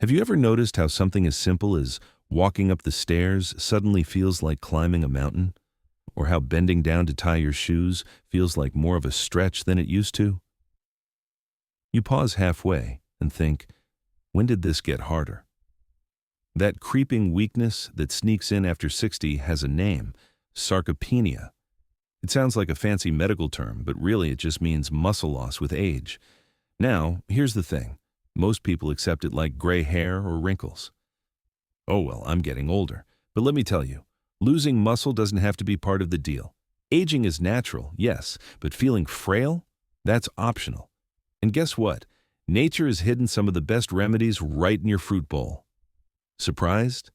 Have you ever noticed how something as simple as walking up the stairs suddenly feels like climbing a mountain? Or how bending down to tie your shoes feels like more of a stretch than it used to? You pause halfway and think, when did this get harder? That creeping weakness that sneaks in after 60 has a name: sarcopenia. It sounds like a fancy medical term, but really it just means muscle loss with age. Now, here's the thing. Most people accept it like gray hair or wrinkles. Oh well, I'm getting older. But let me tell you, losing muscle doesn't have to be part of the deal. Aging is natural, yes, but feeling frail? That's optional. And guess what? Nature has hidden some of the best remedies right in your fruit bowl. Surprised?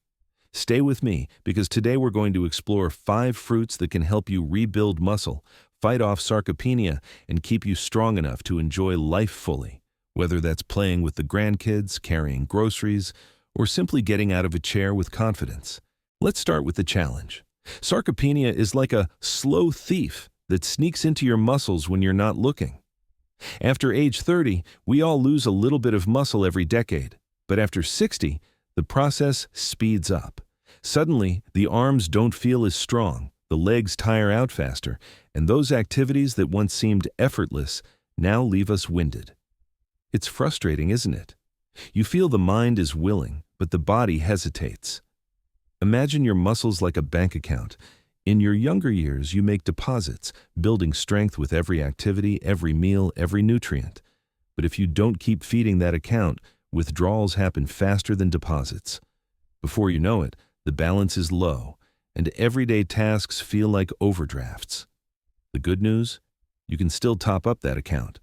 Stay with me, because today we're going to explore 5 fruits that can help you rebuild muscle, fight off sarcopenia, and keep you strong enough to enjoy life fully, whether that's playing with the grandkids, carrying groceries, or simply getting out of a chair with confidence. Let's start with the challenge. Sarcopenia is like a slow thief that sneaks into your muscles when you're not looking. After age 30, we all lose a little bit of muscle every decade, but after 60, the process speeds up. Suddenly, the arms don't feel as strong, the legs tire out faster, and those activities that once seemed effortless now leave us winded. It's frustrating, isn't it? You feel the mind is willing, but the body hesitates. Imagine your muscles like a bank account. In your younger years, you make deposits, building strength with every activity, every meal, every nutrient. But if you don't keep feeding that account, withdrawals happen faster than deposits. Before you know it, the balance is low, and everyday tasks feel like overdrafts. The good news? You can still top up that account.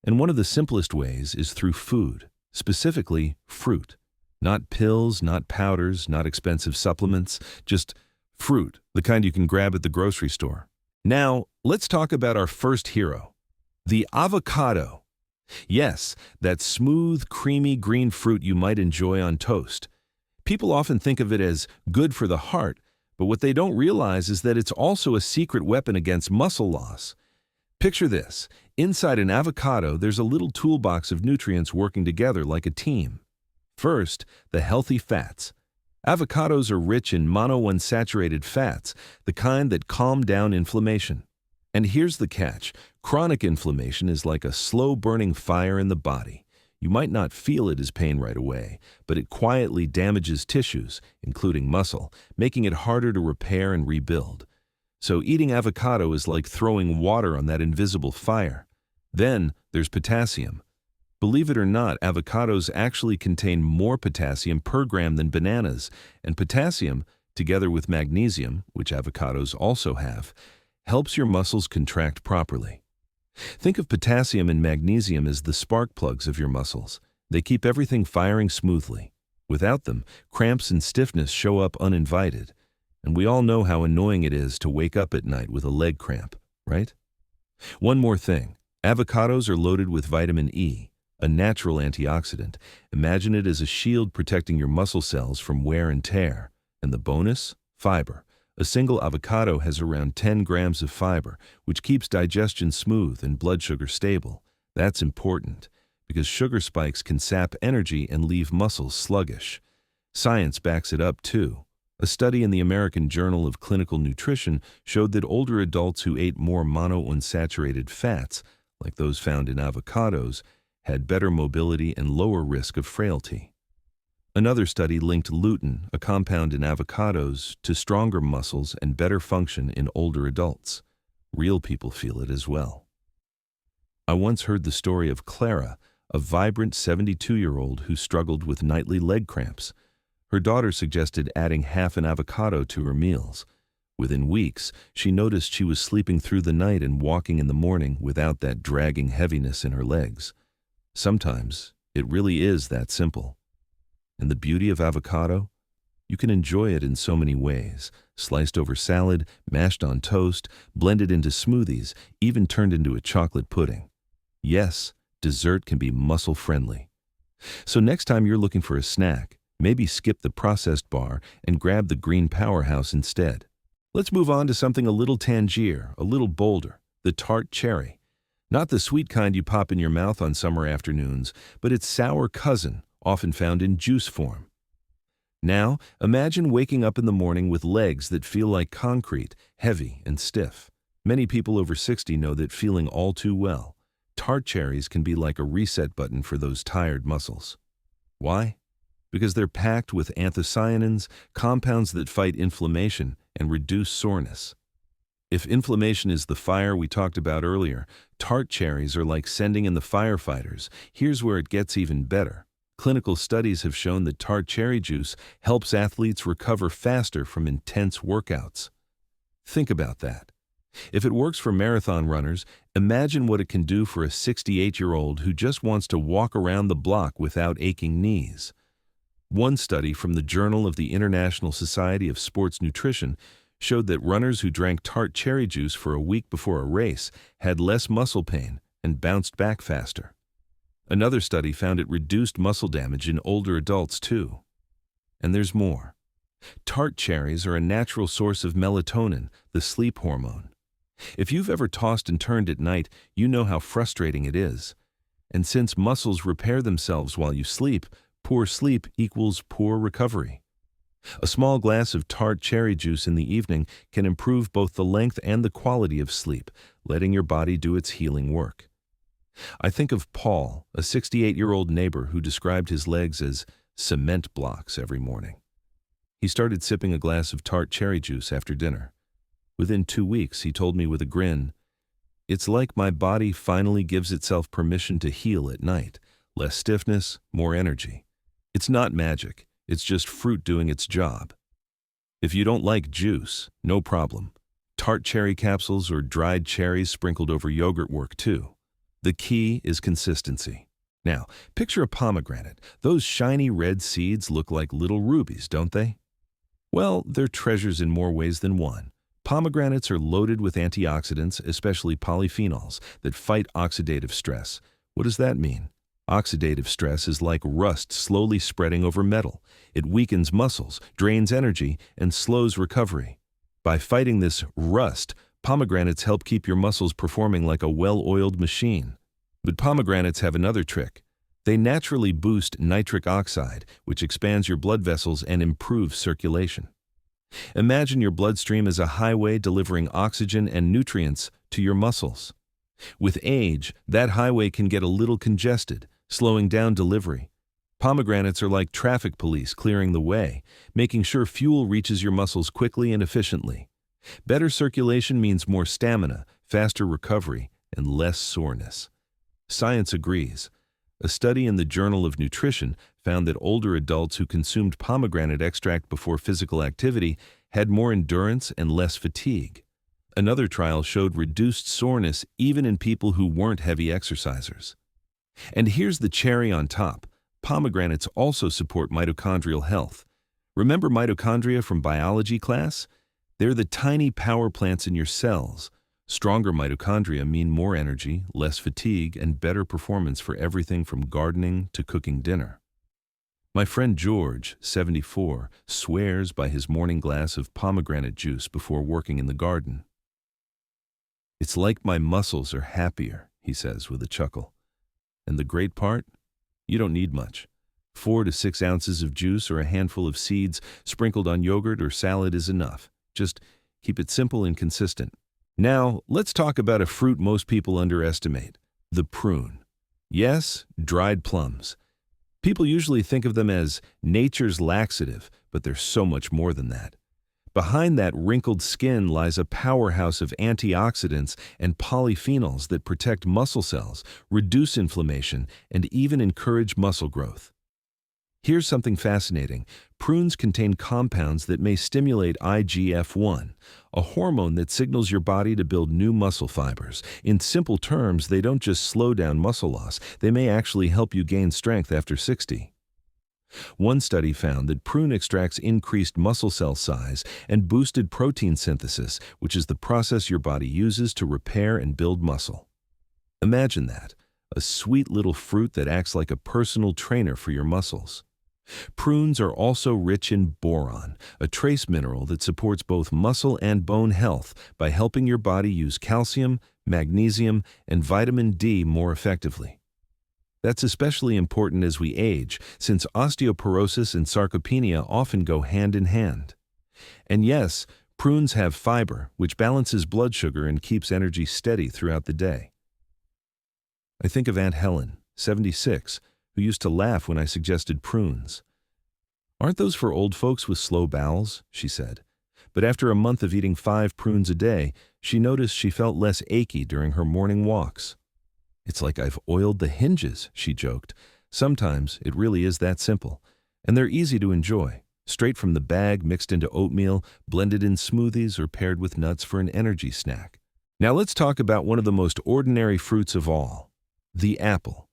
And one of the simplest ways is through food, specifically fruit. Not pills, not powders, not expensive supplements, just fruit, the kind you can grab at the grocery store. Now, let's talk about our first hero, the avocado. Yes, that smooth, creamy green fruit you might enjoy on toast. People often think of it as good for the heart, but what they don't realize is that it's also a secret weapon against muscle loss. Picture this. Inside an avocado, there's a little toolbox of nutrients working together like a team. First, the healthy fats. Avocados are rich in monounsaturated fats, the kind that calm down inflammation. And here's the catch. Chronic inflammation is like a slow-burning fire in the body. You might not feel it as pain right away, but it quietly damages tissues, including muscle, making it harder to repair and rebuild. So eating avocado is like throwing water on that invisible fire. Then there's potassium. Believe it or not, avocados actually contain more potassium per gram than bananas, and potassium, together with magnesium, which avocados also have, helps your muscles contract properly. Think of potassium and magnesium as the spark plugs of your muscles. They keep everything firing smoothly. Without them, cramps and stiffness show up uninvited. And we all know how annoying it is to wake up at night with a leg cramp, right? One more thing. Avocados are loaded with vitamin E, a natural antioxidant. Imagine it as a shield protecting your muscle cells from wear and tear. And the bonus? Fiber. A single avocado has around 10 grams of fiber, which keeps digestion smooth and blood sugar stable. That's important, because sugar spikes can sap energy and leave muscles sluggish. Science backs it up too. A study in the American Journal of Clinical Nutrition showed that older adults who ate more monounsaturated fats, like those found in avocados, had better mobility and lower risk of frailty. Another study linked lutein, a compound in avocados, to stronger muscles and better function in older adults. Real people feel it as well. I once heard the story of Clara, a vibrant 72-year-old who struggled with nightly leg cramps. Her daughter suggested adding half an avocado to her meals. Within weeks, she noticed she was sleeping through the night and walking in the morning without that dragging heaviness in her legs. Sometimes it really is that simple. And the beauty of avocado? You can enjoy it in so many ways. Sliced over salad, mashed on toast, blended into smoothies, even turned into a chocolate pudding. Yes, dessert can be muscle-friendly. So next time you're looking for a snack, maybe skip the processed bar and grab the green powerhouse instead. Let's move on to something a little tangier, a little bolder, the tart cherry. Not the sweet kind you pop in your mouth on summer afternoons, but its sour cousin, often found in juice form. Now, imagine waking up in the morning with legs that feel like concrete, heavy and stiff. Many people over 60 know that feeling all too well. Tart cherries can be like a reset button for those tired muscles. Why? Because they're packed with anthocyanins, compounds that fight inflammation and reduce soreness. If inflammation is the fire we talked about earlier, tart cherries are like sending in the firefighters. Here's where it gets even better. Clinical studies have shown that tart cherry juice helps athletes recover faster from intense workouts. Think about that. If it works for marathon runners, imagine what it can do for a 68-year-old who just wants to walk around the block without aching knees. One study from the Journal of the International Society of Sports Nutrition showed that runners who drank tart cherry juice for a week before a race had less muscle pain and bounced back faster. Another study found it reduced muscle damage in older adults too. And there's more. Tart cherries are a natural source of melatonin, the sleep hormone. If you've ever tossed and turned at night, you know how frustrating it is. And since muscles repair themselves while you sleep, poor sleep equals poor recovery. A small glass of tart cherry juice in the evening can improve both the length and the quality of sleep, letting your body do its healing work. I think of Paul, a 68-year-old neighbor who described his legs as cement blocks every morning. He started sipping a glass of tart cherry juice after dinner. Within 2 weeks, he told me with a grin, "It's like my body finally gives itself permission to heal at night. Less stiffness, more energy. It's not magic, it's just fruit doing its job." If you don't like juice, no problem. Tart cherry capsules or dried cherries sprinkled over yogurt work too. The key is consistency. Now, picture a pomegranate. Those shiny red seeds look like little rubies, don't they? Well, they're treasures in more ways than one. Pomegranates are loaded with antioxidants, especially polyphenols, that fight oxidative stress. What does that mean? Oxidative stress is like rust slowly spreading over metal. It weakens muscles, drains energy, and slows recovery. By fighting this rust, pomegranates help keep your muscles performing like a well-oiled machine. But pomegranates have another trick. They naturally boost nitric oxide, which expands your blood vessels and improves circulation. Imagine your bloodstream as a highway delivering oxygen and nutrients to your muscles. With age, that highway can get a little congested, slowing down delivery. Pomegranates are like traffic police clearing the way, making sure fuel reaches your muscles quickly and efficiently. Better circulation means more stamina, faster recovery, and less soreness. Science agrees. A study in the Journal of Nutrition found that older adults who consumed pomegranate extract before physical activity had more endurance and less fatigue. Another trial showed reduced soreness even in people who weren't heavy exercisers. And here's the cherry on top. Pomegranates also support mitochondrial health. Remember mitochondria from biology class? They're the tiny power plants in your cells. Stronger mitochondria mean more energy, less fatigue, and better performance for everything from gardening to cooking dinner. My friend George, 74, swears by his morning glass of pomegranate juice before working in the garden. "It's like my muscles are happier," he says with a chuckle. And the great part? You don't need much. 4 to 6 ounces of juice or a handful of seeds sprinkled on yogurt or salad is enough. Just keep it simple and consistent. Now, let's talk about a fruit most people underestimate, the prune. Yes, dried plums. People usually think of them as nature's laxative, but they're so much more than that. Behind that wrinkled skin lies a powerhouse of antioxidants and polyphenols that protect muscle cells, reduce inflammation, and even encourage muscle growth. Here's something fascinating. Prunes contain compounds that may stimulate IGF-1, a hormone that signals your body to build new muscle fibers. In simple terms, they don't just slow down muscle loss, they may actually help you gain strength after 60. One study found that prune extracts increased muscle cell size and boosted protein synthesis, which is the process your body uses to repair and build muscle. Imagine that, a sweet little fruit that acts like a personal trainer for your muscles. Prunes are also rich in boron, a trace mineral that supports both muscle and bone health by helping your body use calcium, magnesium, and vitamin D more effectively. That's especially important as we age, since osteoporosis and sarcopenia often go hand in hand. And yes, prunes have fiber, which balances blood sugar and keeps energy steady throughout the day. I think of Aunt Helen, 76, who used to laugh when I suggested prunes. "Aren't those for old folks with slow bowels?" she said. But after a month of eating 5 prunes a day, she noticed she felt less achy during her morning walks. "It's like I've oiled the hinges," she joked. Sometimes it really is that simple. And they're easy to enjoy, straight from the bag, mixed into oatmeal, blended in smoothies, or paired with nuts for an energy snack. Now let's talk about one of the most ordinary fruits of all, the apple.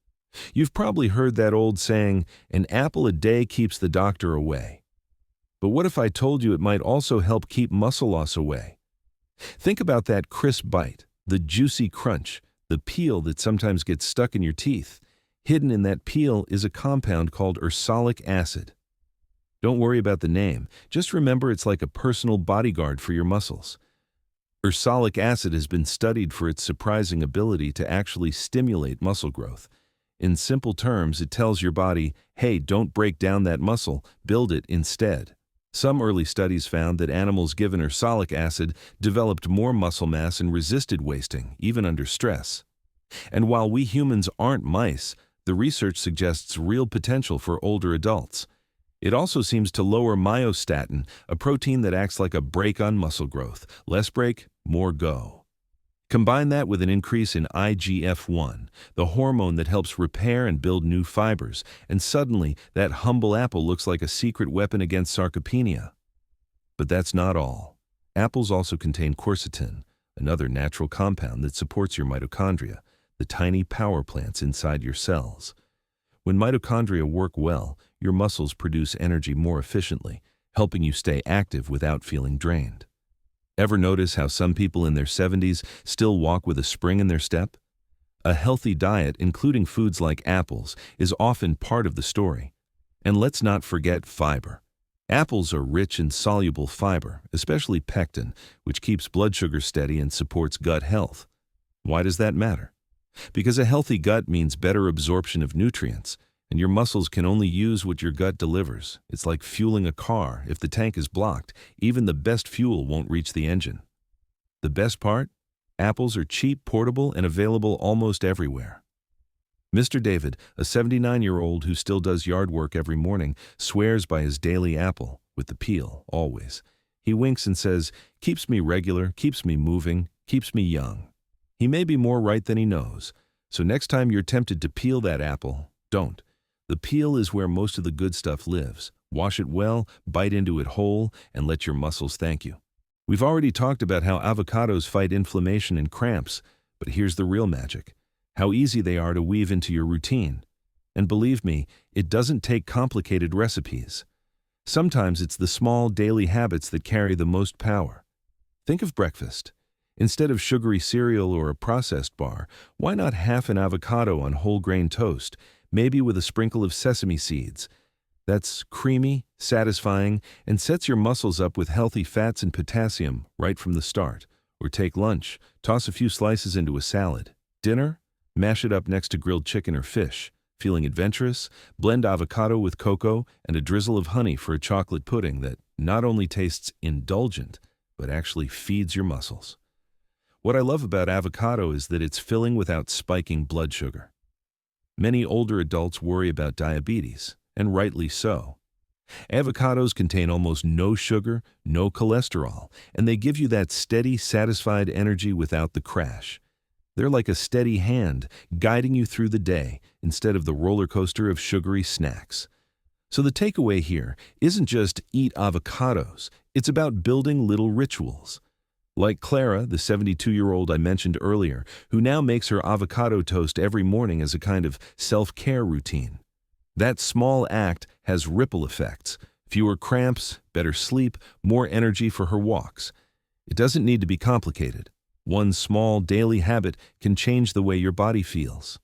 You've probably heard that old saying, "An apple a day keeps the doctor away." But what if I told you it might also help keep muscle loss away? Think about that crisp bite, the juicy crunch, the peel that sometimes gets stuck in your teeth. Hidden in that peel is a compound called ursolic acid. Don't worry about the name, just remember it's like a personal bodyguard for your muscles. Ursolic acid has been studied for its surprising ability to actually stimulate muscle growth. In simple terms, it tells your body, hey, don't break down that muscle, build it instead. Some early studies found that animals given ursolic acid developed more muscle mass and resisted wasting, even under stress. And while we humans aren't mice, the research suggests real potential for older adults. It also seems to lower myostatin, a protein that acts like a brake on muscle growth. Less brake, more go. Combine that with an increase in IGF-1, the hormone that helps repair and build new fibers, and suddenly that humble apple looks like a secret weapon against sarcopenia. But that's not all. Apples also contain quercetin, another natural compound that supports your mitochondria, the tiny power plants inside your cells. When mitochondria work well, your muscles produce energy more efficiently, helping you stay active without feeling drained. Ever notice how some people in their 70s still walk with a spring in their step? A healthy diet, including foods like apples, is often part of the story. And let's not forget fiber. Apples are rich in soluble fiber, especially pectin, which keeps blood sugar steady and supports gut health. Why does that matter? Because a healthy gut means better absorption of nutrients, and your muscles can only use what your gut delivers. It's like fueling a car. If the tank is blocked, even the best fuel won't reach the engine. The best part? Apples are cheap, portable, and available almost everywhere. Mr. David, a 79-year-old who still does yard work every morning, swears by his daily apple, with the peel, always. He winks and says, "Keeps me regular, keeps me moving, keeps me young." He may be more right than he knows. So next time you're tempted to peel that apple, don't. The peel is where most of the good stuff lives. Wash it well, bite into it whole, and let your muscles thank you. We've already talked about how avocados fight inflammation and cramps, but here's the real magic: how easy they are to weave into your routine. And believe me, it doesn't take complicated recipes. Sometimes it's the small daily habits that carry the most power. Think of breakfast. Instead of sugary cereal or a processed bar, why not half an avocado on whole grain toast, maybe with a sprinkle of sesame seeds? That's creamy, satisfying, and sets your muscles up with healthy fats and potassium right from the start. Or take lunch, toss a few slices into a salad. Dinner? Mash it up next to grilled chicken or fish. Feeling adventurous? Blend avocado with cocoa and a drizzle of honey for a chocolate pudding that not only tastes indulgent, but actually feeds your muscles. What I love about avocado is that it's filling without spiking blood sugar. Many older adults worry about diabetes, and rightly so. Avocados contain almost no sugar, no cholesterol, and they give you that steady, satisfied energy without the crash. They're like a steady hand, guiding you through the day, instead of the roller coaster of sugary snacks. So the takeaway here isn't just eat avocados, it's about building little rituals. Like Clara, the 72-year-old I mentioned earlier, who now makes her avocado toast every morning as a kind of self-care routine. That small act has ripple effects: fewer cramps, better sleep, more energy for her walks. It doesn't need to be complicated. One small daily habit can change the way your body feels.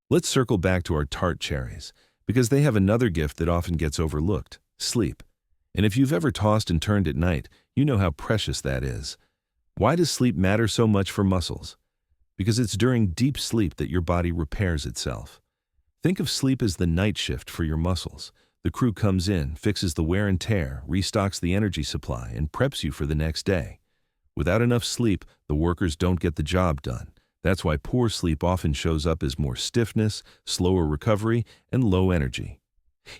Let's circle back to our tart cherries, because they have another gift that often gets overlooked: sleep. And if you've ever tossed and turned at night, you know how precious that is. Why does sleep matter so much for muscles? Because it's during deep sleep that your body repairs itself. Think of sleep as the night shift for your muscles. The crew comes in, fixes the wear and tear, restocks the energy supply, and preps you for the next day. Without enough sleep, the workers don't get the job done. That's why poor sleep often shows up as more stiffness, slower recovery, and low energy.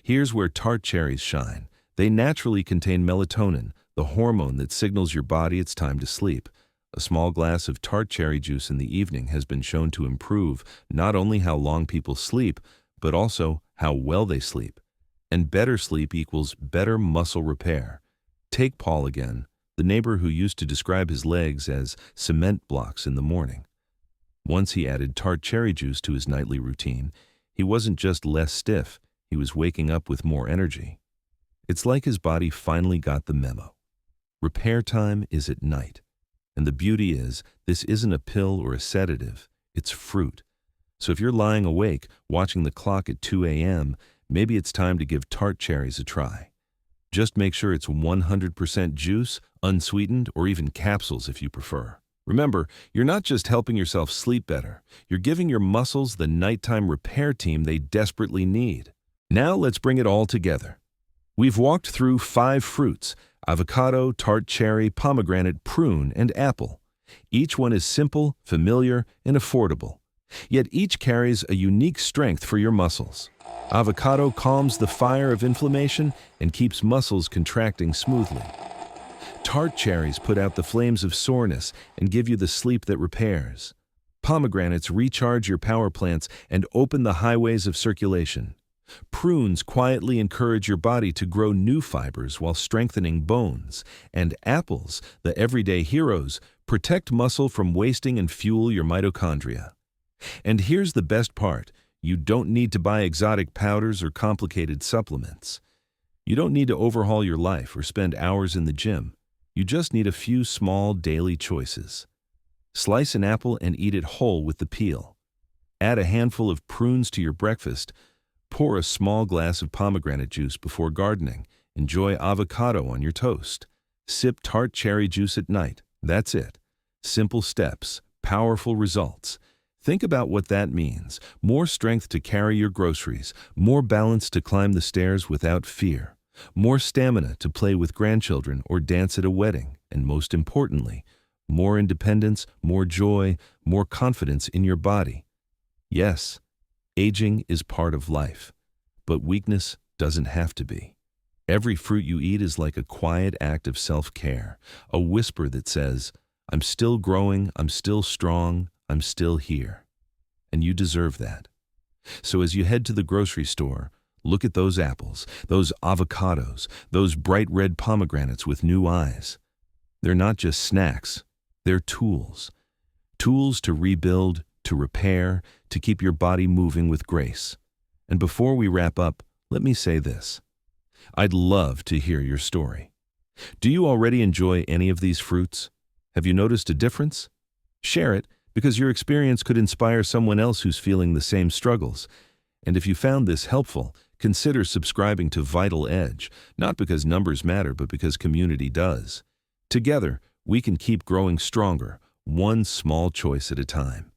Here's where tart cherries shine. They naturally contain melatonin, the hormone that signals your body it's time to sleep. A small glass of tart cherry juice in the evening has been shown to improve not only how long people sleep, but also how well they sleep. And better sleep equals better muscle repair. Take Paul again, the neighbor who used to describe his legs as cement blocks in the morning. Once he added tart cherry juice to his nightly routine, he wasn't just less stiff, he was waking up with more energy. It's like his body finally got the memo. Repair time is at night. And the beauty is, this isn't a pill or a sedative, it's fruit. So if you're lying awake, watching the clock at 2 a.m., maybe it's time to give tart cherries a try. Just make sure it's 100% juice, unsweetened, or even capsules if you prefer. Remember, you're not just helping yourself sleep better, you're giving your muscles the nighttime repair team they desperately need. Now let's bring it all together. We've walked through 5 fruits: avocado, tart cherry, pomegranate, prune, and apple. Each one is simple, familiar, and affordable. Yet each carries a unique strength for your muscles. Avocado calms the fire of inflammation and keeps muscles contracting smoothly. Tart cherries put out the flames of soreness and give you the sleep that repairs. Pomegranates recharge your power plants and open the highways of circulation. Prunes quietly encourage your body to grow new fibers while strengthening bones. And apples, the everyday heroes, protect muscle from wasting and fuel your mitochondria. And here's the best part. You don't need to buy exotic powders or complicated supplements. You don't need to overhaul your life or spend hours in the gym. You just need a few small daily choices. Slice an apple and eat it whole with the peel. Add a handful of prunes to your breakfast. Pour a small glass of pomegranate juice before gardening. Enjoy avocado on your toast. Sip tart cherry juice at night. That's it. Simple steps, powerful results. Think about what that means. More strength to carry your groceries, more balance to climb the stairs without fear, more stamina to play with grandchildren or dance at a wedding, and most importantly, more independence, more joy, more confidence in your body. Yes, aging is part of life, but weakness doesn't have to be. Every fruit you eat is like a quiet act of self-care, a whisper that says, "I'm still growing, I'm still strong, I'm still here." And you deserve that. So as you head to the grocery store, look at those apples, those avocados, those bright red pomegranates with new eyes. They're not just snacks, they're tools. Tools to rebuild, to repair, to keep your body moving with grace. And before we wrap up, let me say this. I'd love to hear your story. Do you already enjoy any of these fruits? Have you noticed a difference? Share it, because your experience could inspire someone else who's feeling the same struggles. And if you found this helpful, consider subscribing to Vital Edge, not because numbers matter, but because community does. Together, we can keep growing stronger, one small choice at a time.